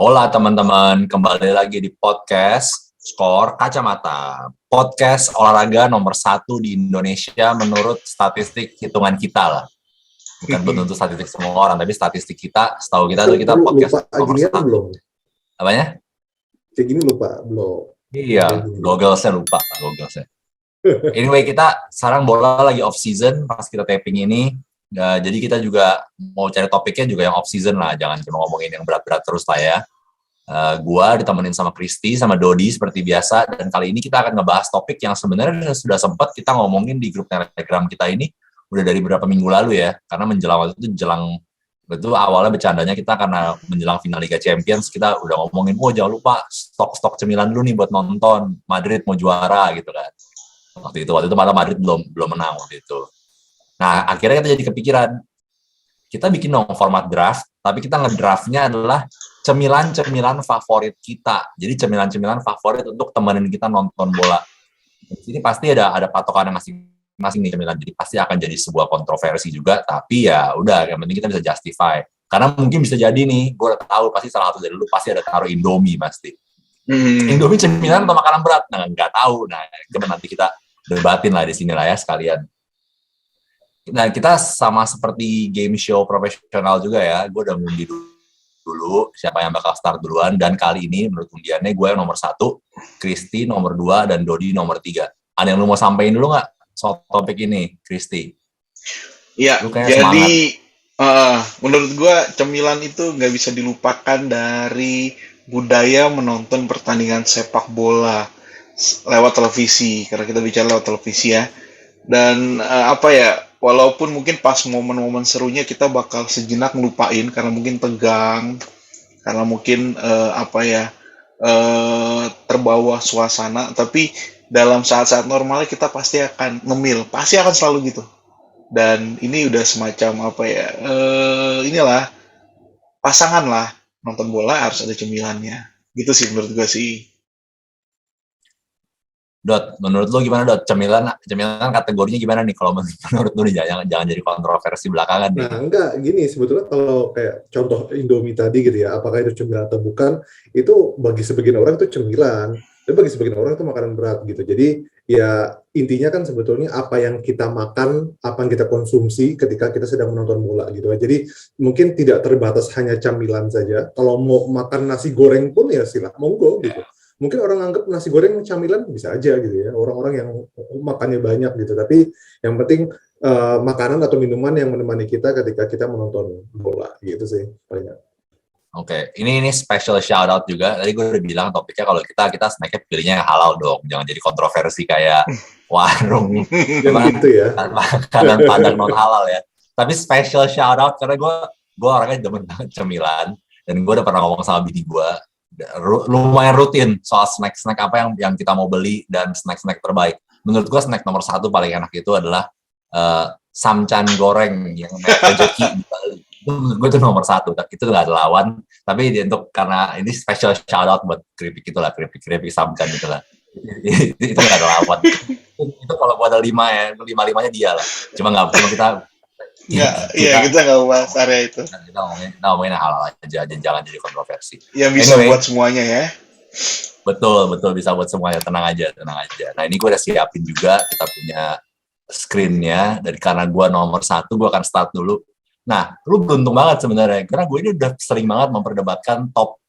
Hola teman-teman, kembali lagi di podcast Skor Kacamata. Podcast olahraga nomor 1 di Indonesia menurut statistik hitungan kita lah. Bukan belum tentu statistik semua orang, tapi statistik kita, setahu kita tuh kita podcast lupa nomor ginian 1. belum? Apanya? Kayak gini lupa belum? Iya, Google-nya lupa. Anyway, kita sekarang bola lagi off season pas kita taping ini. Jadi kita juga mau cari topiknya juga yang off season lah, jangan cuma ngomongin yang berat-berat terus lah ya. Gua ditemenin sama Kristi, sama Dodi seperti biasa, dan kali ini kita akan ngebahas topik yang sebenarnya sudah sempat kita ngomongin di grup Telegram kita ini udah dari beberapa minggu lalu ya, karena menjelang itu awalnya bercandanya kita karena menjelang final Liga Champions kita udah ngomongin, jangan lupa stok cemilan dulu nih buat nonton, Madrid mau juara gitu kan. Waktu itu malah Madrid belum menang waktu itu. Nah, akhirnya kita jadi kepikiran, kita bikin dong format draft, tapi kita ngedraftnya adalah cemilan-cemilan favorit kita. Jadi cemilan-cemilan favorit untuk temenin kita nonton bola. Di sini pasti ada patokan masing-masing nih cemilan. Jadi pasti akan jadi sebuah kontroversi juga, tapi ya udah, yang penting kita bisa justify. Karena mungkin bisa jadi nih, gue udah tahu pasti salah satu dari lu pasti ada taruh Indomie pasti. Indomie cemilan atau makanan berat? Nah, nggak tahu. Nah, nanti kita debatin lah di sini lah ya sekalian. Nah, kita sama seperti game show profesional juga ya. Gue udah ngundi dulu siapa yang bakal start duluan, dan kali ini menurut undiannya gue yang nomor 1, Kristi nomor 2, dan Dodi nomor 3. Ada yang lu mau sampein dulu nggak soal topik ini, Kristi? Iya, jadi menurut gue cemilan itu nggak bisa dilupakan dari budaya menonton pertandingan sepak bola lewat televisi, karena kita bicara lewat televisi ya. Dan walaupun mungkin pas momen-momen serunya kita bakal sejenak ngelupain karena mungkin tegang, karena mungkin terbawa suasana, tapi dalam saat-saat normalnya kita pasti akan ngemil, pasti akan selalu gitu. Dan ini udah semacam inilah pasangan lah, nonton bola harus ada cemilannya, gitu sih menurut gue sih. Dot, menurut lo gimana Dot? Cemilan kategorinya gimana nih kalau menurut lo nih, jangan jadi kontroversi belakangan nih. Nah, enggak, gini sebetulnya kalau kayak contoh Indomie tadi gitu ya, apakah itu cemilan atau bukan, itu bagi sebagian orang itu cemilan, dan bagi sebagian orang itu makanan berat gitu. Jadi ya intinya kan sebetulnya apa yang kita makan, apa yang kita konsumsi ketika kita sedang menonton bola gitu. Jadi mungkin tidak terbatas hanya camilan saja. Kalau mau makan nasi goreng pun ya silakan, monggo gitu. Mungkin orang anggap nasi goreng camilan bisa aja gitu ya, orang-orang yang makannya banyak gitu. Tapi yang penting makanan atau minuman yang menemani kita ketika kita menonton bola gitu sih banyak. Oke, ini special shout out juga. Tadi gue udah bilang topiknya kalau kita snacknya pilihnya yang halal dong, jangan jadi kontroversi kayak warung gitu ya. makanan Padang non halal ya. Tapi special shout out karena gue orangnya demen banget cemilan, dan gue udah pernah ngomong sama bini gue lumayan rutin soal snack apa yang kita mau beli dan snack terbaik. Menurut gue snack nomor 1 paling enak itu adalah samcan goreng yang rezeki di Bali. Itu menurut gue itu nomor 1, itu nggak ada lawan. Tapi karena ini special shout out buat keripik itulah, keripik samcan itulah. Itu nggak ada lawan. Itu kalau gue ada 5 ya, 5-5-nya dia lah. Cuma kita nggak bahas area itu. Kita ngomongin hal aja, jangan jadi kontroversi. Yang bisa buat semuanya ya. Betul bisa buat semuanya, tenang aja. Nah, ini gue udah siapin juga, kita punya screen-nya, dan karena gue nomor 1, gue akan start dulu. Nah, lu beruntung banget sebenarnya, karena gue ini udah sering banget memperdebatkan top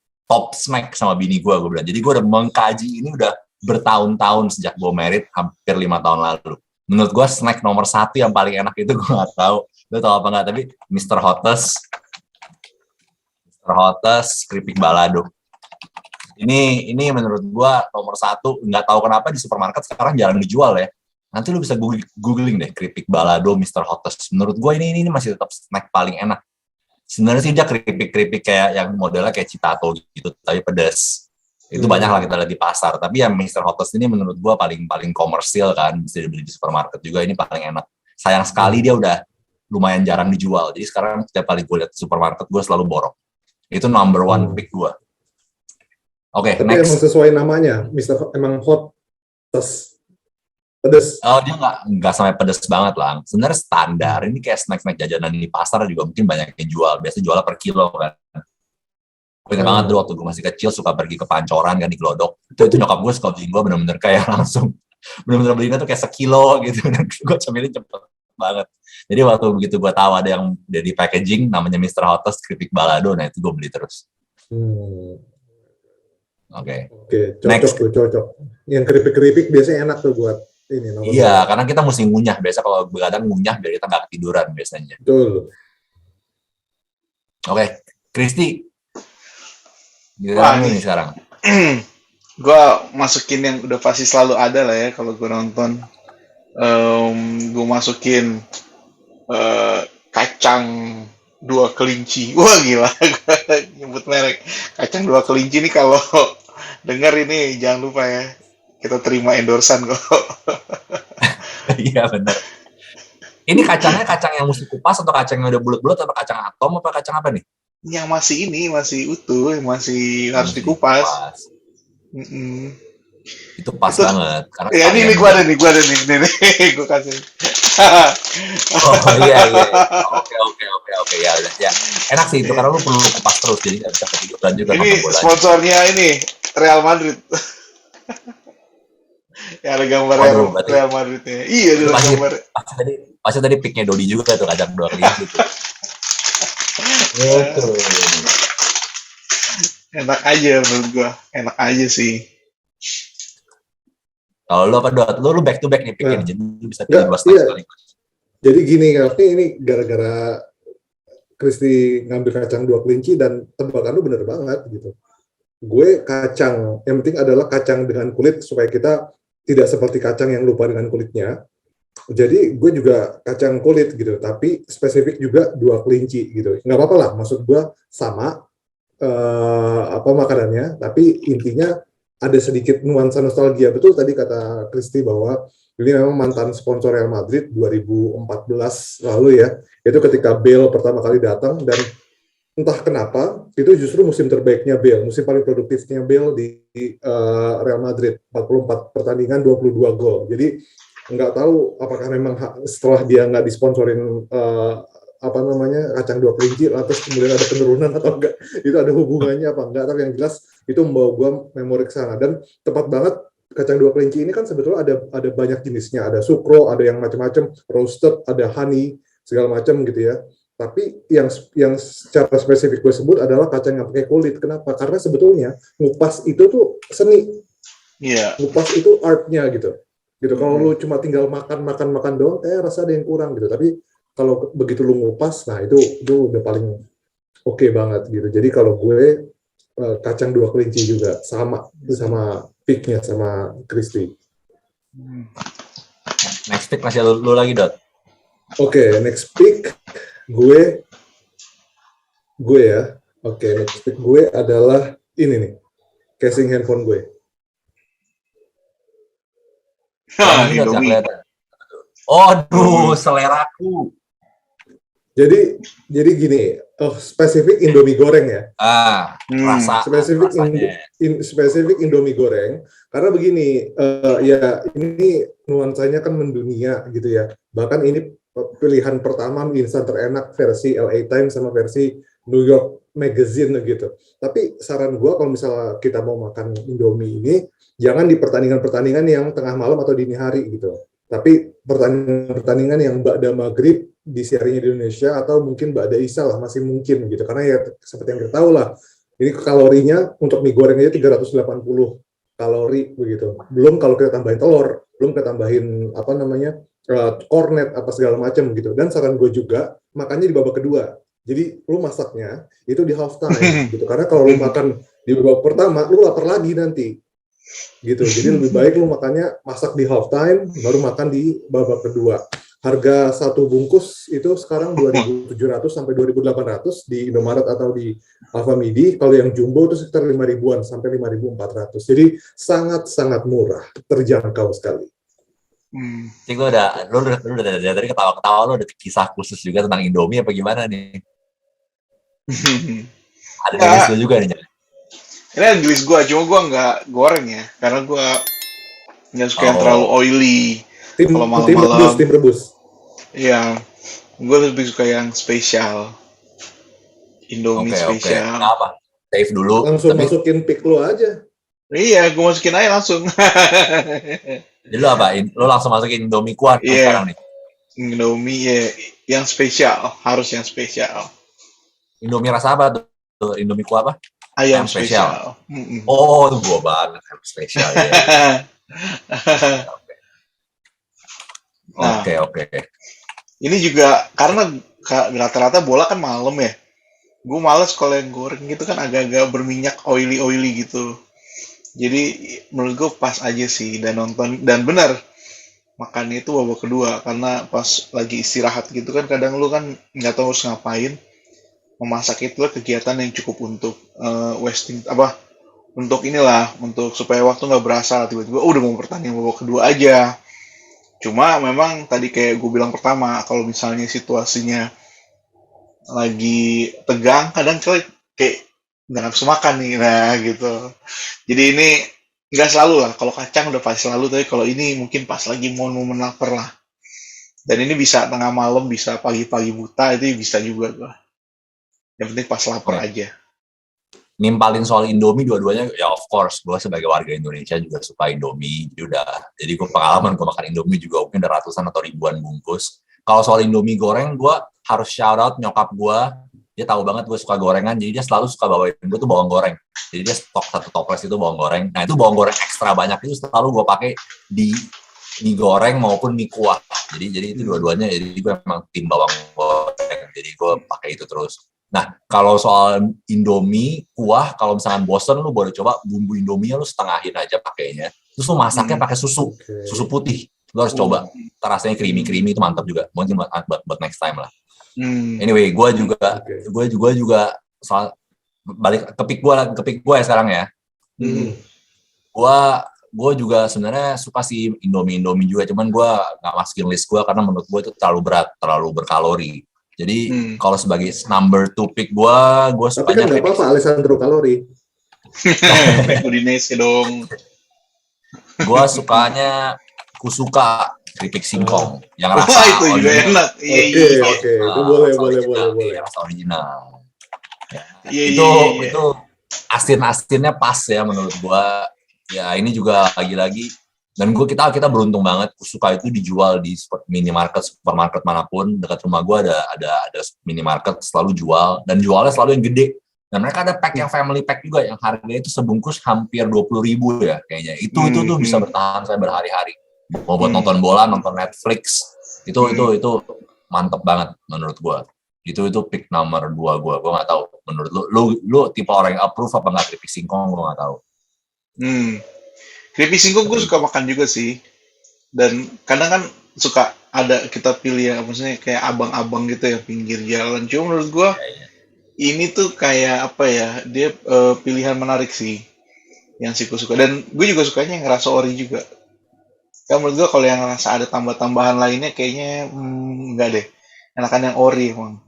snack sama bini gue bilang. Jadi gue udah mengkaji ini udah bertahun-tahun sejak gue married, hampir 5 tahun lalu. Menurut gue snack nomor 1 yang paling enak itu, gue nggak tahu lu tahu apa nggak, tapi Mr. Hottest keripik balado. Ini menurut gua nomor 1. Nggak tahu kenapa di supermarket sekarang jarang dijual ya. Nanti lu bisa googling deh keripik balado Mr. Hottest. Menurut gua ini masih tetap snack paling enak. Sebenarnya sih dia keripik kayak yang modelnya kayak Citato gitu, tapi pedas. Itu banyak lah kita lihat di pasar. Tapi yang Mr. Hottest ini menurut gua paling komersil kan, bisa dibeli di supermarket juga, ini paling enak. Sayang sekali dia udah lumayan jarang dijual. Jadi sekarang setiap kali gue lihat di supermarket, gue selalu borong. Itu number 1 pick gue. Oke, tapi next. Emang sesuai namanya, emang hot, pedas. Oh, dia nggak sampai pedas banget lah. Sebenarnya standar. Ini kayak snack jajanan di pasar juga mungkin banyak yang jual. Biasanya jualnya per kilo kan. Gue ingat banget dulu waktu gue masih kecil suka pergi ke Pancoran kan di Glodok. Itu nyokap gue suka beliin gue bener-bener kayak langsung bener-bener beliinnya tuh kayak sekilo gitu. Dan gue cemilin cepet banget. Jadi waktu begitu gue tahu ada yang udah di packaging namanya Mr. Hottest keripik balado, nah itu gue beli terus. Oke, cocok. Yang keripik-keripik biasanya enak tuh buat ini. Iya, karena kita mesti ngunyah. Biasa kalau begadang ngunyah biar kita nggak ketiduran biasanya. Betul. Oke, Kristi. Gimana nih sekarang? Gue masukin yang udah pasti selalu ada lah ya kalau gue nonton. Gue masukin kacang 2 kelinci. Wah gila, gue nyebut merek. Kacang 2 kelinci nih kalau dengar ini jangan lupa ya. Kita terima endorsan kok. Iya benar. Ini kacangnya kacang yang mesti kupas atau kacang yang udah bulat-bulat atau kacang atom apa kacang apa nih? Yang masih utuh, masih harus dikupas. Itu pas banget. Karena ya ini gue ada nih, gue kasih. Oh iya. Oke ya udah ya. Enak sih itu karena lu perlu kupas terus jadi nggak bisa ketiduran juga. Ini sponsornya ini Real Madrid. Ya ada gambar Real Madridnya. Iya ada gambar. Pasti tadi picknya Dodi juga tuh kacang 2 kelinci itu. Betul. Enak aja menurut gua, enak aja sih. Kalau lu apa Dot? Lu back to back nih picknya, jadi lu bisa pilih 2 snack sekaligus. Jadi gini, ini gara-gara Kristi ngambil kacang 2 kelinci dan tebakan lu bener banget gitu. Gue kacang, yang penting adalah kacang dengan kulit supaya kita tidak seperti kacang yang lupa dengan kulitnya. Jadi gue juga kacang kulit gitu, tapi spesifik juga 2 kelinci gitu. Nggak apa-apa lah, maksud gue sama makanannya, tapi intinya ada sedikit nuansa nostalgia. Betul tadi kata Kristi bahwa ini memang mantan sponsor Real Madrid 2014 lalu ya. Itu ketika Bale pertama kali datang dan entah kenapa itu justru musim terbaiknya Bale, musim paling produktifnya Bale di Real Madrid, 44 pertandingan 22 gol. Jadi nggak tahu apakah memang setelah dia nggak disponsorin kacang 2 kelinci lantas kemudian ada penurunan atau enggak, itu ada hubungannya apa enggak, tapi yang jelas itu membawa gue memori ke sana. Dan tepat banget, kacang 2 kelinci ini kan sebetulnya ada banyak jenisnya, ada sukro, ada yang macam-macam, roasted, ada honey, segala macam gitu ya. Tapi yang secara spesifik gue sebut adalah kacang yang pakai kulit. Kenapa? Karena sebetulnya ngupas itu tuh seni. Iya. Ngupas itu artnya gitu. Kalau lu cuma tinggal makan doang, rasa ada yang kurang gitu. Tapi kalau begitu lu ngupas, nah itu udah paling oke banget gitu. Jadi kalau gue kacang 2 kelinci juga sama picknya sama Kristi. Next pick masih lu lagi Dot. Oke, next pick gue ya. Oke, next pick gue adalah ini nih, casing handphone gue. Aduh, seleraku. Jadi gini, spesifik Indomie goreng ya. Rasa. Spesifik Indomie goreng. Karena begini, ya ini nuansanya kan mendunia gitu ya. Bahkan ini pilihan pertama instan terenak versi LA Times sama versi New York Magazine gitu. Tapi saran gue kalau misalnya kita mau makan Indomie ini, jangan di pertandingan-pertandingan yang tengah malam atau dini hari gitu. Tapi pertandingan yang ba'da maghrib disiarinya di Indonesia atau mungkin ba'da isya lah masih mungkin gitu. Karena ya seperti yang kita tahu lah, ini kalorinya untuk mie goreng aja 380 kalori begitu. Belum kalau kita tambahin telur, belum kita tambahin kornet apa segala macam gitu. Dan saran gue juga makannya di babak kedua. Jadi lu masaknya itu di half time gitu. Karena kalau lu makan di babak pertama, lu lapar lagi nanti. Gitu. Jadi lebih baik lu makannya masak di half time baru makan di babak kedua. Harga satu bungkus itu sekarang 2.700 sampai 2.800 di Indomaret atau di Alfamidi. Kalau yang jumbo itu sekitar 5.000-an sampai 5.400. Jadi sangat-sangat murah, terjangkau sekali. Cik, lu udah dari ketawa-ketawa lu ada kisah khusus juga tentang Indomie apa gimana nih? Ada list lu juga nih. Ini ada list gue, cuma gue nggak goreng ya, karena gue nggak suka yang terlalu oily. Kalau malam-malam. Tim rebus. Iya, gue lebih suka yang spesial. Indomie spesial. Kenapa? save dulu. Langsung masukin pick lu aja. Iya, gue masukin aja langsung. Jadi lo apa? Lo langsung masukin Indomie kuah sekarang nih? Indomie yang spesial, harus yang spesial. Indomie rasa apa tuh? Indomie kuah apa? Ayam spesial. Oh, gua banget ayam spesial. Oke. Ini juga karena rata-rata bola kan malam ya. Gue males kalau yang goreng gitu kan agak-agak berminyak, oily gitu. Jadi menurut gue pas aja sih dan nonton, dan benar makannya itu babak kedua karena pas lagi istirahat gitu kan kadang lu kan nggak tahu harus ngapain. Memasak itu kegiatan yang cukup untuk wasting untuk supaya waktu nggak berasa tiba-tiba udah mau pertandingan babak kedua aja. Cuma memang tadi kayak gue bilang pertama, kalau misalnya situasinya lagi tegang kadang kayak nggak nafsu makan nih, nah gitu. Jadi ini nggak selalu lah, kalau kacang udah pasti selalu, tapi kalau ini mungkin pas lagi momen lapar lah. Dan ini bisa tengah malam, bisa pagi-pagi buta, itu bisa juga gua. Yang penting pas lapar aja. Nimpalin soal Indomie dua-duanya, ya of course, gue sebagai warga Indonesia juga suka Indomie, jadi gue pengalaman gue makan Indomie juga mungkin ada ratusan atau ribuan bungkus. Kalau soal Indomie goreng, gue harus shout out nyokap gue, dia tahu banget gue suka gorengan, jadi dia selalu suka bawain gue tuh bawang goreng. Jadi dia stok 1 toples itu bawang goreng. Nah itu bawang goreng ekstra banyak itu selalu gue pakai di mie goreng maupun mie kuah. Jadi itu dua-duanya, jadi gue emang tim bawang goreng. Jadi gue pakai itu terus. Nah kalau soal Indomie kuah, kalau misalkan bosen lu boleh coba bumbu Indomie lu setengahin aja pakainya. Terus lu masaknya pakai susu putih. Lu harus coba. Rasanya creamy itu mantap juga. Mungkin buat next time lah. Anyway, gue juga soal balik ke pick gue ya sekarang ya. Gue juga sebenarnya suka sih Indomie juga, cuman gue nggak masukin list gue karena menurut gue itu terlalu berat, terlalu berkalori. Jadi kalau sebagai number 2 pick gue sukanya. Tapi kan nggak apa-apa Alessandro kalori. Udinese dong. Gue sukanya Kusuka keripik singkong yang rasa itu juga enak. Oke. Itu boleh. Rasa original. Itu asin-asinnya pas ya menurut gua. Ya ini juga lagi-lagi, dan kita beruntung banget Kusuka itu dijual di minimarket, supermarket manapun. Dekat rumah gua ada minimarket selalu jual, dan jualnya selalu yang gede. Dan mereka ada pack yang family pack juga yang harganya itu sebungkus hampir 20.000 ya kayaknya. Itu tuh bisa bertahan saya berhari-hari. Mau buat nonton bola, nonton Netflix, itu mantep banget menurut gua. Itu pick nomor 2 gua nggak tahu. Menurut lu tipe orang yang approve apa nggak keripik singkong, gua nggak tahu. Keripik singkong gue suka makan juga sih. Dan kadang kan suka ada kita pilih ya, maksudnya kayak abang-abang gitu ya pinggir jalan. Cuma menurut gue ini tuh kayak apa ya, dia pilihan menarik sih yang sih gue suka. Dan gue juga sukanya yang rasa ori juga. Kan menurut gue kalau yang rasa ada tambah-tambahan lainnya kayaknya enggak deh. Enakan yang ori emang.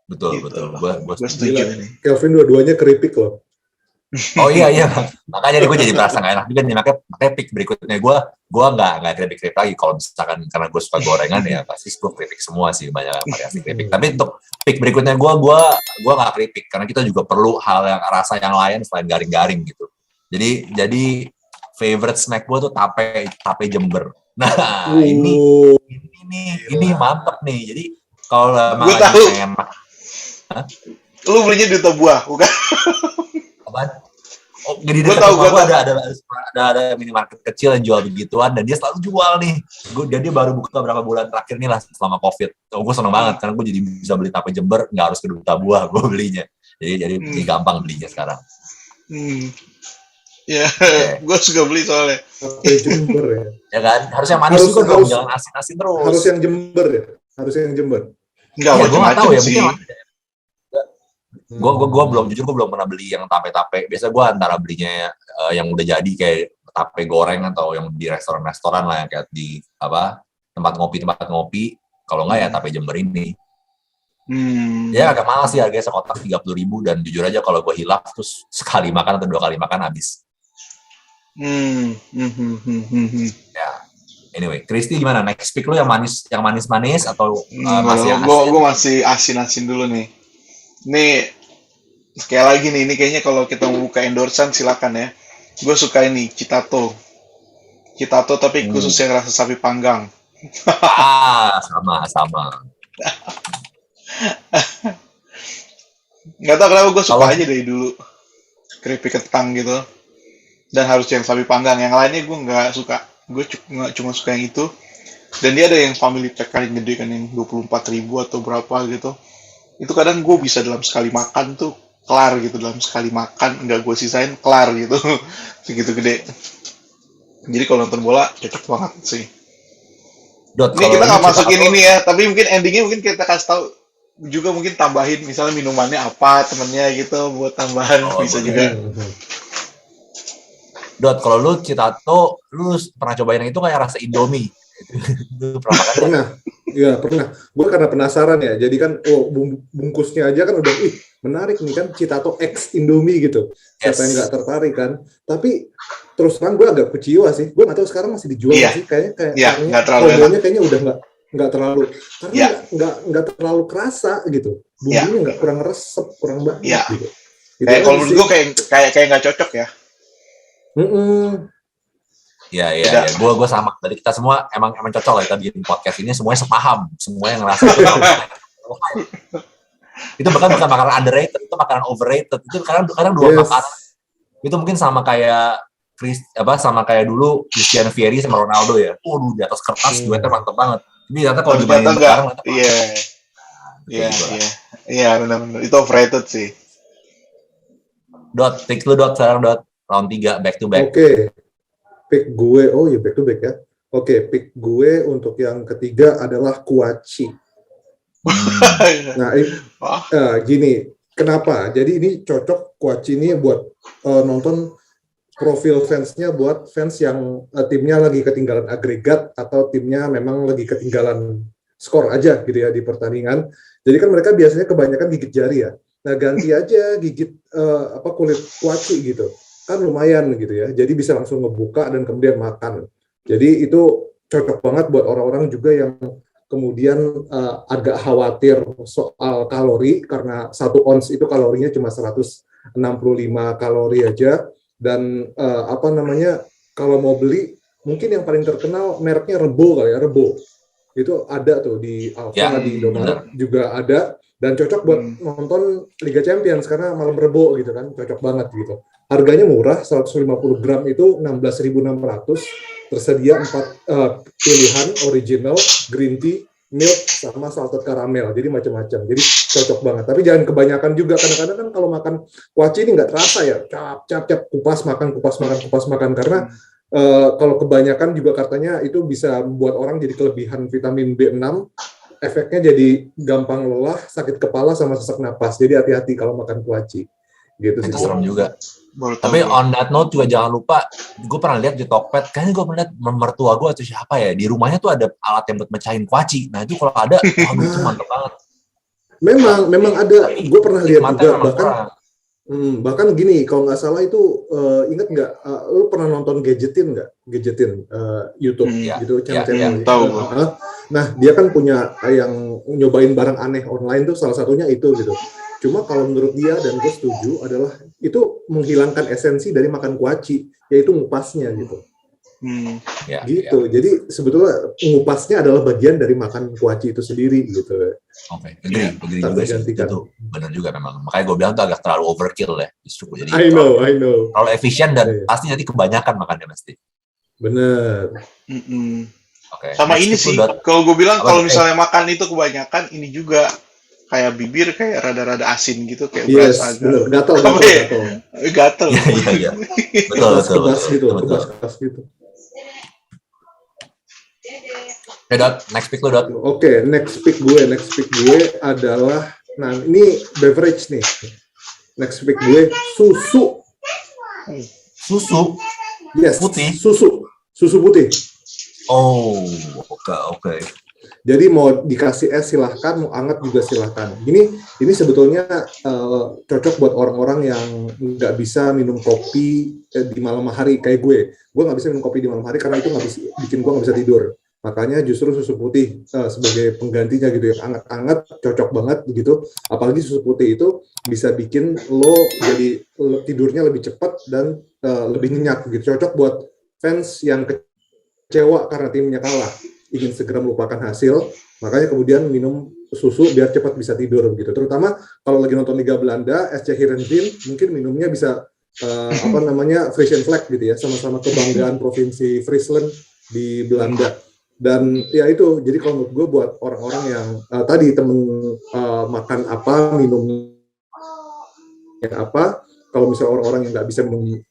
Betul. Gue setuju nih. Kelvin dua-duanya keripik loh. Oh iya. Makanya gue jadi merasa nggak enak juga nih. Makanya pick berikutnya gue nggak keripik lagi. Kalau misalkan karena gue suka gorengan ya pasti gue keripik semua sih, banyak variasi keripik. Tapi untuk pick berikutnya gue nggak keripik karena kita juga perlu hal yang rasa yang lain selain garing-garing gitu. Jadi favorite snack gue tuh tape Jember. Nah ini mantep nih. Jadi kalau gue tahu. Lu belinya di buah, bukan? Apaan? Oh, jadi gue tahu ada minimarket kecil yang jual begituan dan dia selalu jual nih. Dia baru buka berapa bulan terakhir nih lah selama COVID. Gue seneng banget karena gue jadi bisa beli tape Jember, nggak harus ke Duta Buah gue belinya. Jadi gampang belinya sekarang. Ya, gue suka beli soalnya. Tape Jember ya. Ya kan, harus yang manis juga dong, jangan asin-asin terus. Harus yang Jember ya, Enggak, gue nggak tahu ya, sih. Gue belum pernah beli yang tape. Biasa gue antara belinya yang udah jadi kayak tape goreng atau yang di restoran lah yang kayak di tempat ngopi. Kalau nggak ya tape Jember ini. Ya agak mahal sih, harganya sekotak 30.000 dan jujur aja kalau gue hilaf terus sekali makan atau 2 kali makan habis. Ya. Anyway, Kristi gimana? Next pick lu yang manis atau masih asin? Gue masih asin dulu nih. Nih sekali lagi nih, ini kayaknya kalau kita mau buka endorsean silakan ya. Gue suka ini Citato tapi khusus yang rasa sapi panggang. Sama. Nggak tahu kenapa gue suka aja dari dulu keripik kentang gitu, dan harus yang sapi panggang. Yang lainnya gue nggak suka. Gue cuma suka yang itu. Dan dia ada yang family pack yang gede kan, yang 24.000 atau berapa gitu. Itu kadang gue bisa dalam sekali makan tuh kelar gitu, dalam sekali makan nggak gue sisain, kelar gitu. Segitu gede. Jadi kalau nonton bola cocok banget sih. Ini kita nggak masukin ini ya, tapi mungkin endingnya mungkin kita kasih tahu juga, mungkin tambahin misalnya minumannya apa temennya gitu buat tambahan bisa juga. Dot, kalau lu Citato, lu pernah cobain yang itu kayak rasa Indomie? Pernah. Iya, pernah. Gue karena penasaran ya. Jadi kan, bungkusnya aja kan udah, menarik nih kan, Citato X Indomie gitu. Siapa yang nggak tertarik kan? Tapi terus terang gue agak kecewa sih. Gue nggak tahu sekarang masih dijual sih. Kayaknya promonya kayaknya udah nggak terlalu, karena nggak terlalu kerasa gitu. Bumbunya nggak, kurang resep, kurang banget gitu. Kayak kalau menurut gue kayak nggak cocok ya. Iya. Gue sama. Tadi kita semua emang cocok lah kita bikin podcast ini, semuanya sepaham, semua yang ngerasa itu bukan makanan underrated, itu makanan overrated. Itu kadang dua makanan. Itu mungkin sama kayak dulu Christian Vieri sama Ronaldo ya. Di atas kertas duetnya mantep banget. Ini ternyata kalau dibandingin sekarang, iya benar. Itu overrated sih. Dot, pick lu Dot sekarang Dot. Round 3 back to back. Oke. Pick gue, back to back ya. Oke, pick gue untuk yang ketiga adalah Kuaci. Nah, gini, kenapa? Jadi ini cocok Kuaci ini buat nonton profil fansnya, buat fans yang timnya lagi ketinggalan agregat atau timnya memang lagi ketinggalan skor aja gitu ya di pertandingan. Jadi kan mereka biasanya kebanyakan gigit jari ya. Nah, ganti aja gigit kulit Kuaci gitu. Kan lumayan gitu ya, jadi bisa langsung ngebuka dan kemudian makan. Jadi itu cocok banget buat orang-orang juga yang kemudian agak khawatir soal kalori, karena 1 ons itu kalorinya cuma 165 kalori aja. Dan kalau mau beli, mungkin yang paling terkenal mereknya Rebo kali ya, Rebo. Itu ada tuh di Alfa, di Indomaret juga ada. Dan cocok buat nonton Liga Champions karena malam Rebo gitu kan, cocok banget gitu. Harganya murah, 150 gram itu 16.600, tersedia 4 pilihan original, green tea, milk, sama salted caramel, jadi macam-macam. Jadi cocok banget. Tapi jangan kebanyakan juga, kadang-kadang kan kalau makan Kuaci ini nggak terasa ya, cap kupas makan, karena kalau kebanyakan juga katanya itu bisa membuat orang jadi kelebihan vitamin B6, efeknya jadi gampang lelah, sakit kepala, sama sesak napas. Jadi hati-hati kalau makan Kuaci. Gitu sih. Itu serem juga. Tapi on that note juga jangan lupa, gue pernah lihat di Tokped, kayaknya gue pernah lihat mertua gue atau siapa ya, di rumahnya tuh ada alat yang buat mecahin Kuaci. Nah itu kalau ada, itu mantep banget. Memang ada. Gue pernah lihat juga, bahkan gini, kalau nggak salah itu, inget nggak, lu pernah nonton Gadgetin YouTube gitu, channel. Tahu. Nah, dia kan punya yang nyobain barang aneh online tuh, salah satunya itu gitu. Cuma kalau menurut dia, dan gue setuju, adalah itu menghilangkan esensi dari makan Kuaci, yaitu ngupasnya gitu. Jadi sebetulnya ngupasnya adalah bagian dari makan Kuaci itu sendiri gitu. Oke, agree juga sih. Itu benar juga memang. Makanya gue bilang tuh agak terlalu overkill ya. Justru jadi I know. Terlalu efisien dan pasti nanti kebanyakan makannya pasti. Bener. Okay. Sama ini sih, kalau gue bilang kalau misalnya makan itu kebanyakan, ini juga kayak bibir kayak rada-rada asin gitu, kayak beras agak gatel. Iya. Betul. Keras gitu. Next pick lu, Dot. Oke, next pick gue adalah, nah ini beverage nih. Next pick gue susu. Yes, putih. Susu putih. Oh, oke. Jadi mau dikasih es silahkan, mau hangat juga silahkan. Ini sebetulnya cocok buat orang-orang yang nggak bisa minum kopi di malam hari kayak gue. Gue nggak bisa minum kopi di malam hari karena itu bikin gue nggak bisa tidur. Makanya justru susu putih sebagai penggantinya gitu ya, hangat-hangat cocok banget gitu. Apalagi susu putih itu bisa bikin lo jadi tidurnya lebih cepat dan lebih nyenyak gitu. Cocok buat fans yang kecewa karena timnya kalah, ingin segera melupakan hasil, makanya kemudian minum susu biar cepat bisa tidur gitu. Terutama kalau lagi nonton Liga Belanda, SC Heerenveen mungkin minumnya bisa Frisian Flag gitu ya, sama-sama kebanggaan provinsi Friesland di Belanda. Dan ya itu, jadi kalau menurut gue buat orang-orang yang tadi temen makan apa, minum apa, kalau misalnya orang-orang yang nggak bisa minum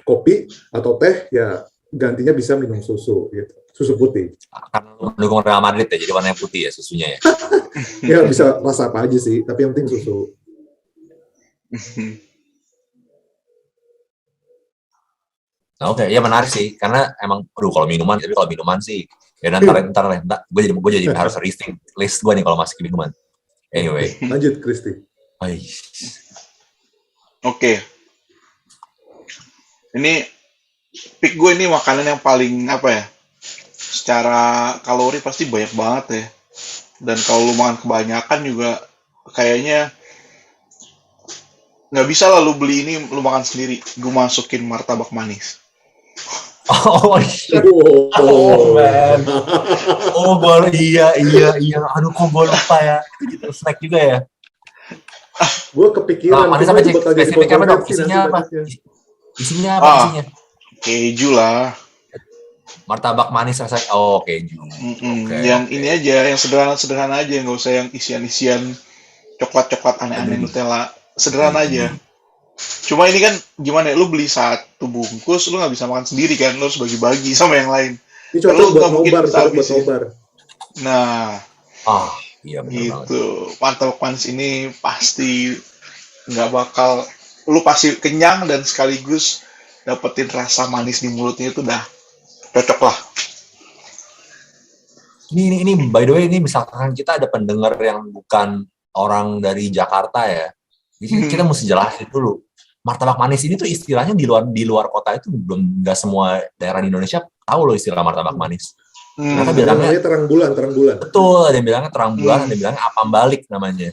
kopi atau teh, ya gantinya bisa minum susu gitu, susu putih. Karena lu mendukung Real Madrid ya, jadi warnanya putih ya susunya ya. Ya bisa rasa apa aja sih, tapi yang penting susu. Nah, oke, ya menarik sih, karena emang, kalau minuman, tapi kalau minuman sih, ya ntar gue jadi harus listing list gue nih kalau masih minuman. Anyway. Lanjut, Kristi. Oke. Ini pick gue ini makanan yang paling apa ya? Secara kalori pasti banyak banget ya. Dan kalau lu makan kebanyakan juga kayaknya nggak bisa lah lu beli ini lu makan sendiri. Gue masukin martabak manis. Oh shit. Oh man. Oh iya. Aduh kok gue lupa ya. Itu gitu snack juga ya. Gue kepikiran. Manis apa cek? Spesifik apa dong? Isinya apa? Isinya apa isinya? Keju lah. Martabak manis rasa keju. Yang ini aja, yang sederhana aja, nggak usah yang isian coklat aneh-aneh Nutella. Sederhana aja. Cuma ini kan gimana ya, lu beli satu bungkus, lu nggak bisa makan sendiri kan, lu harus bagi-bagi sama yang lain. Ini cocok buat nobar. Nah, iya benar gitu. Martabak manis ini pasti nggak bakal, lu pasti kenyang dan sekaligus dapetin rasa manis di mulutnya itu udah cocok lah. Ini by the way, ini misalkan kita ada pendengar yang bukan orang dari Jakarta ya, jadi kita mesti jelasin dulu. Martabak manis ini tuh istilahnya di luar kota itu belum, nggak semua daerah di Indonesia tahu loh istilah martabak manis. Mereka bilangnya terang bulan. Betul, ada yang bilangnya terang bulan, ada yang bilangnya apam balik namanya.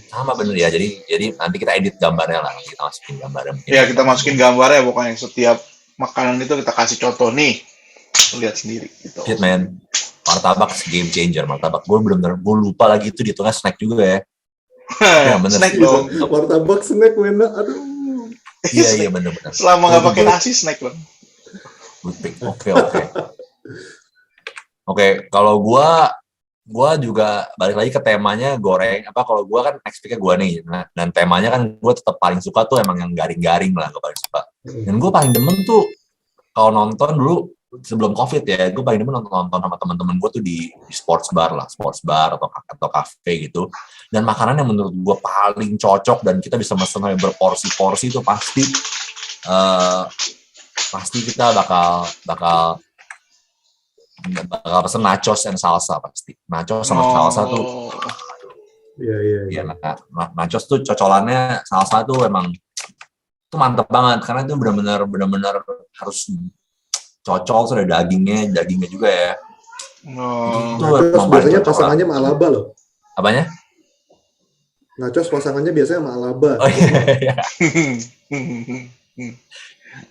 Sama bener ya. Jadi nanti kita edit gambarnya lah, kita masukin gambarnya. Ya kita masukin gambarnya, pokoknya setiap makanan itu kita kasih contoh nih, lihat sendiri. Gitu. Shit man, martabak game changer martabak. Gue lupa lagi itu ditunggu snack juga ya. Ya bener. Snack dong. Martabak snack mana? Aduh. Iya bener. Selama nggak pakai nasi snack bang. Oke. Kalau gue juga balik lagi ke temanya goreng. Kalau gue kan next pick-nya gue nih. Nah, dan temanya kan gue tetap paling suka tuh emang yang garing-garing lah, gue paling suka. Dan gue paling demen tuh kalau nonton dulu sebelum COVID ya, gue paling demen nonton sama teman-teman gue tuh di sports bar atau kafe gitu. Dan makanan yang menurut gue paling cocok dan kita bisa mesen berporsi-porsi itu pasti kita bakal pesen nachos and salsa pasti. Nachos sama salsa tuh. Iya. Nachos tuh cocolannya salsa tuh emang itu mantep banget karena itu benar-benar harus cocok, sudah dagingnya juga ya. Nachos biasanya pasangannya sama Alaba loh. Apanya? Nachos pasangannya biasanya sama Alaba. Oh iya.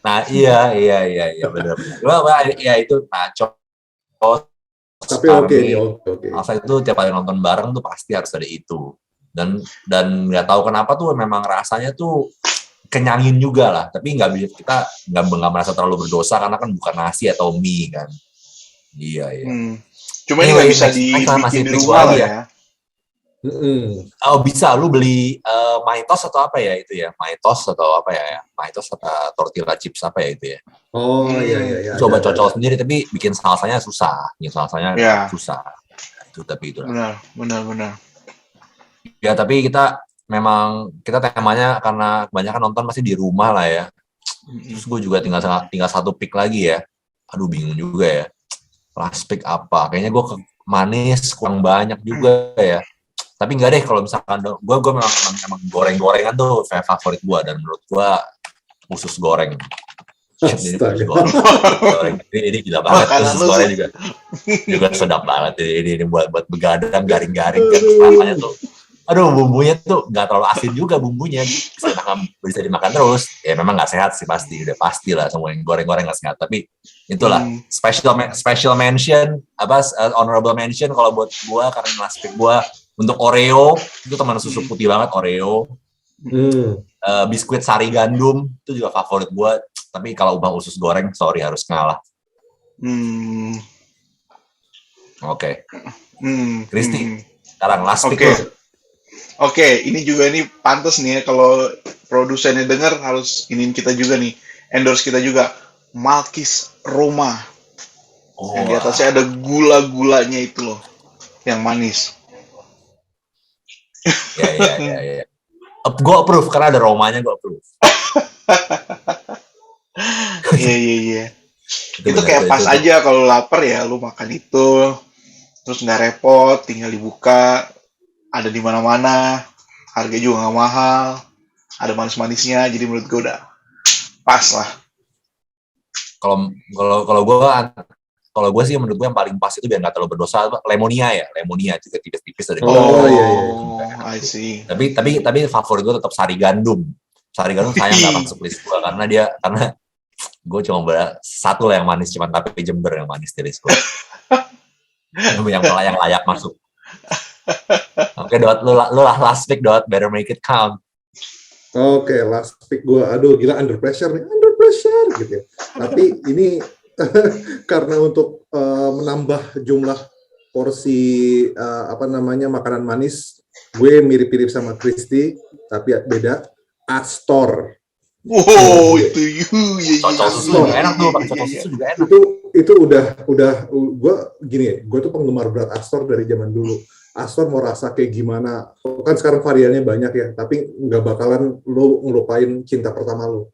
Nah iya benar. Ya itu nachos. Tapi oke. Alsa itu tiap kali nonton bareng tuh pasti harus ada itu. Dan nggak tahu kenapa tuh memang rasanya tuh kenyangin juga lah, tapi kita nggak merasa terlalu berdosa karena kan bukan nasi atau mie kan. Iya. Cuma ini nggak bisa dibikin di rumah lah ya. Oh bisa, lu beli Maitos atau apa ya itu ya? Maitos atau apa ya? Maitos atau tortilla chips apa ya itu ya? Oh iya. Coba cocok sendiri, tapi bikin salsanya susah. Susah. Tapi itu. Benar. Ya tapi kita temanya karena kebanyakan nonton pasti di rumah lah ya. Terus gue juga tinggal satu pick lagi ya. Aduh bingung juga ya. Last pick apa? Kayaknya gue ke manis kurang banyak juga ya. Tapi enggak deh kalau misalkan gue memang goreng-gorengan tuh favorit gue dan menurut gue khusus goreng. Jadi usus goreng ini gila banget. Usus goreng juga sedap banget. Ini buat begadang garing-garing kan rasanya tuh. Aduh, bumbunya tuh nggak terlalu asin juga bumbunya, bisa dimakan terus. Ya memang nggak sehat sih pasti, udah pasti lah semua yang goreng-goreng nggak sehat. Tapi itulah special mention, honorable mention kalau buat gua karena last pick gua untuk Oreo itu teman susu putih banget Oreo. Biskuit sari gandum itu juga favorit gua. Tapi kalau usus goreng, sorry harus ngalah. Oke. Kristi, sekarang last pick. Oke, ini juga pantas nih ya kalau produsennya dengar harus iniin kita juga nih, endorse kita juga. Malkis Roma. Yang di atasnya ada gula-gulanya itu loh, yang manis. Ya. Gue approve karena ada Romanya, gue approve. Iya. Itu kayak pas aja kalau lapar ya, lu makan itu, terus nggak repot, tinggal dibuka. Ada di mana-mana, harga juga nggak mahal, ada manis-manisnya, jadi menurut gue udah pas lah. Kalau gue sih menurut gue yang paling pas itu biar nggak terlalu berdosa, Lemonia juga tipis-tipis dari. I see. Tapi favorit gue tetap sari gandum sayang nggak masuk list gue karena gue cuma satu lah yang manis, cuma tapi Jember yang manis di list gue. yang layak masuk. Oke, Dot, lu lah last pick, Dot, better make it count. Oke, last pick gue, aduh gila under pressure gitu ya. Tapi ini karena untuk menambah jumlah porsi makanan manis, gue mirip-mirip sama Kristi, tapi beda. Astor. Wow, itu cocok susu juga enak tuh, pakai cocok susu juga enak. Itu udah gue gini ya, gue tuh penggemar berat Astor dari zaman dulu. Astor mau rasa kayak gimana, kan sekarang variannya banyak ya, tapi nggak bakalan lo ngelupain cinta pertama lo.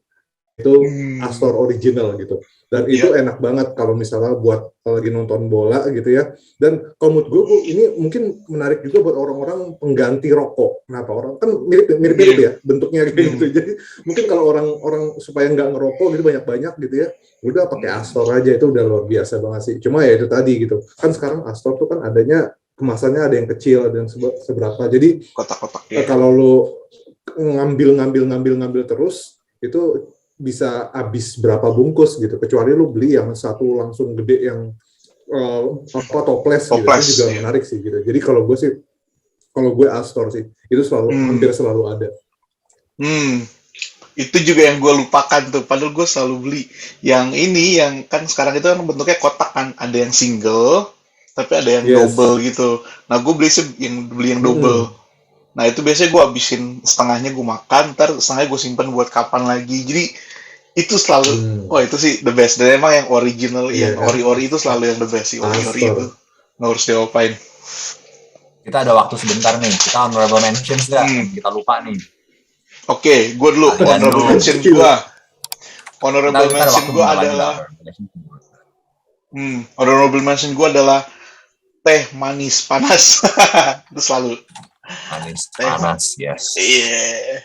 Itu Astor original gitu. Dan itu enak banget kalau misalnya buat lagi nonton bola gitu ya. Dan kalau menurut gue ini mungkin menarik juga buat orang-orang pengganti rokok. Kenapa? Orang kan mirip ya bentuknya gitu. Jadi mungkin kalau orang supaya nggak ngerokok gitu banyak-banyak gitu ya, udah pakai Astor aja, itu udah luar biasa banget sih. Cuma ya itu tadi gitu. Kan sekarang Astor tuh kan adanya kemasannya ada yang kecil, ada yang seberapa. Jadi kotak-kotak ya. Kalau lo ngambil terus itu bisa habis berapa bungkus gitu. Kecuali lo beli yang satu langsung gede yang toples gitu. Itu juga menarik sih gitu. Jadi kalau gue Astor sih itu hampir selalu ada. Itu juga yang gue lupakan tuh. Padahal gue selalu beli yang ini, yang kan sekarang itu kan bentuknya kotak kan. Ada yang single, tapi ada yang double gitu. Nah, gue beli yang double. Nah, itu biasanya gue habisin setengahnya gue makan, ntar setengahnya gue simpan buat kapan lagi. Jadi itu selalu, itu sih the best. Dan emang yang original, yang ori-ori itu selalu yang the best sih. Ori-ori itu nggak harus diapain. Kita ada waktu sebentar nih. Kita honorable mentions nggak? Kita lupa nih. Oke, gue dulu. Honorable mention gue. Honorable mention gue adalah honorable mention gue adalah teh manis panas. Itu selalu manis panas, yes. Iya.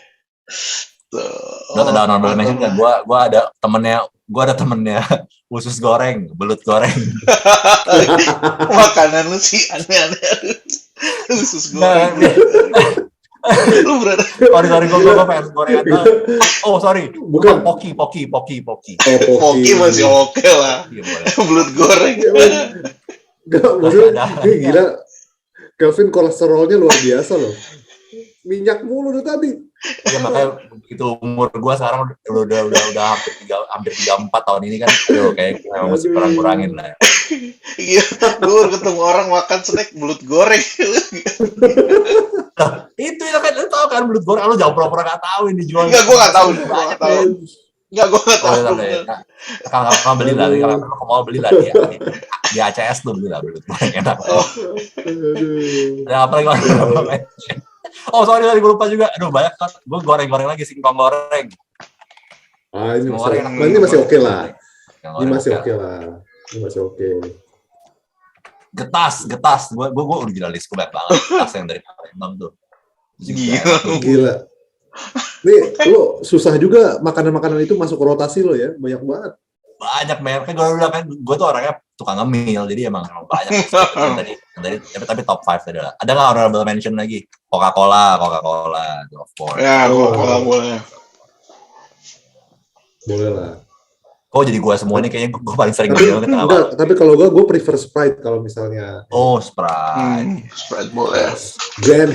Lo ada honorable mention kan? Gue ada temennya usus goreng, belut goreng. Makanan lu sih aneh-aneh. Usus goreng. Lu berada. Sorry, gue pengen gorengan. Oh, sorry. Bukan Poki. Poki masih oke lah. Belut goreng. Gak, maksudnya gila. Kelvin kolesterolnya luar biasa loh. Minyak mulu tuh tadi. Ya makanya begitu umur gue sekarang udah hampir 34 tahun ini kan. Kayak masih kurang-kurangin lah. Iya, gue ketemu orang makan snack belut goreng. Itu kan lu tahu kan belut goreng, lu jauh pura-pura nggak tahu ini dijual. Enggak, gue nggak tahu. Enggak, gue nggak tahu. Kalau beli lah, kalau mau beli lah di ACS tuh beli lah belut goreng enak. Ada apa lagi? Oh sorry gue lupa juga. Aduh banyak kan. Gue goreng lagi singkong goreng. Ini masih oke lah. Ini masih oke. Getas. Gue udah gila list gue banyak banget. Getas yang dari Palembang tuh. Gila. Nih, lo susah juga makanan-makanan itu masuk ke rotasi lo ya, banyak banget. Banyak kan gue bilang kan gue tuh orangnya tukang ngemil, jadi emang banyak. Tapi top 5 tadi lah. Ada nggak honorable mention lagi? Coca-Cola of course. Ya, Coca-Cola boleh. Boleh lah. Oh jadi gue semua nih kayaknya gue paling sering Tapi ngemil kenapa? enggak, tapi kalau gue prefer Sprite kalau misalnya. Oh Sprite. Sprite boleh. Grand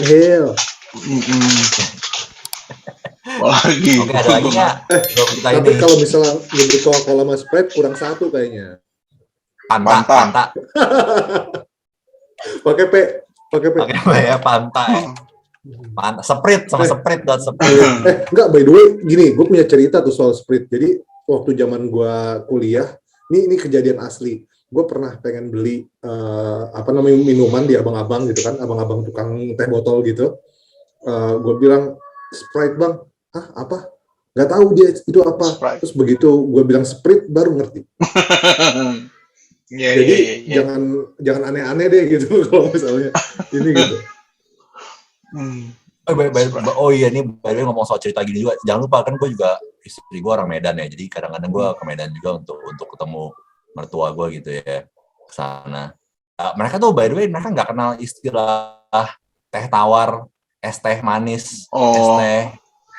Hill. Lagi. Oke, ada lagi nggak? Tapi kalau misalnya beli Coca-Cola sama Sprite kurang satu kayaknya. Panta. Pakai P. Ya Panta. Sprite sama Sprite. Enggak, by the way, gini, gue punya cerita tuh soal Sprite. Jadi waktu zaman gue kuliah, ini kejadian asli. Gue pernah pengen beli minuman di abang-abang gitu kan, abang-abang tukang teh botol gitu. Gue bilang Sprite bang, apa? Gak tahu dia itu apa. Sprite. Terus begitu gue bilang Sprite baru ngerti. Jadi jangan aneh-aneh deh gitu kalau misalnya ini gitu. Oh iya, ini by the way ngomong soal cerita gini juga. Jangan lupa kan gue juga istri gue orang Medan ya. Jadi kadang-kadang gue ke Medan juga untuk ketemu mertua gue gitu ya ke sana. Mereka tuh by the way mereka nggak kenal istilah teh tawar, es teh manis,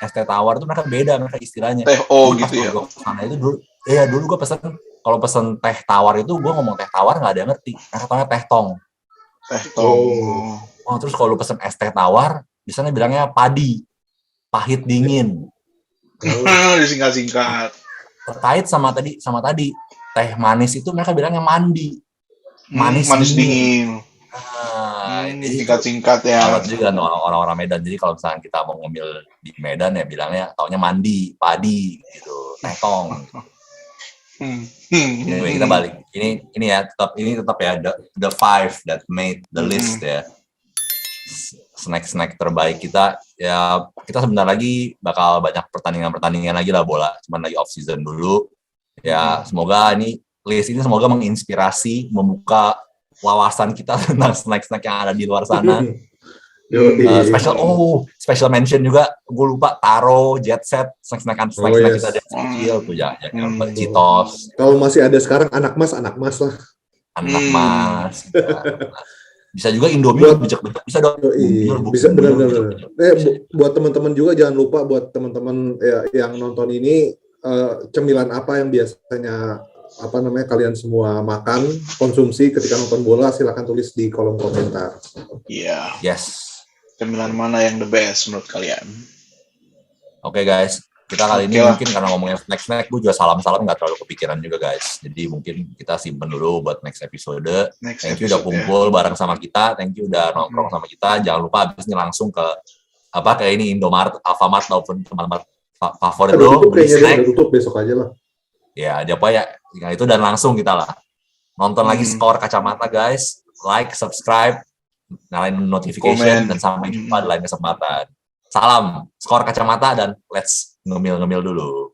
es teh tawar itu mereka beda mereka istilahnya. Teh gitu ya. Gue kesana itu dulu gue kalau pesen teh tawar itu gue ngomong teh tawar nggak ada yang ngerti. Mereka taunya teh tong. Oh, terus kalau lu pesen es teh tawar, biasanya bilangnya padi, pahit dingin. Disingkat-singkat. Terkait sama tadi teh manis itu mereka bilangnya mandi, manis dingin. Singkat-singkat ya. Alat juga orang-orang Medan. Jadi kalau misalnya kita mau ngemil di Medan ya bilangnya taunya mandi, padi, gitu, teh tong. Anyway, kita balik. Ini tetap ya the 5 that made the list ya. Snack terbaik kita ya, kita sebentar lagi bakal banyak pertandingan lagi lah bola, cuman lagi off season dulu ya. Semoga list ini semoga menginspirasi, membuka wawasan kita tentang snack yang ada di luar sana. Special mention juga gue lupa Taro, Jet Set, snack kita dari kecil tuh ya, Cheetos. Kalau masih ada sekarang anak mas lah. Anak mas. Bisa juga Indomie bijak-bijak bisa dong. Bisa benar-benar. Buat teman-teman juga jangan lupa buat teman-teman yang nonton ini, cemilan apa yang biasanya kalian semua makan, konsumsi ketika nonton bola, silakan tulis di kolom komentar. Iya. Yes. Cemilan mana yang the best menurut kalian? Oke guys, kita kali ini mungkin karena ngomongin snack, gue juga salam nggak terlalu kepikiran juga guys. Jadi mungkin kita simpen dulu buat next episode. Thank you udah kumpul bareng sama kita, thank you udah nongkrong sama kita. Jangan lupa abis ini langsung ke kayak ini Indomaret, Alfamart ataupun teman-teman favorit lo beli snack. Tutup besok aja lah. Ya, apa ya itu dan langsung kita lah nonton lagi Skor Kacamata guys. Like, subscribe, nyalain notification, dan sampai jumpa di lain kesempatan. Salam Skor Kacamata dan let's ngemil dulu.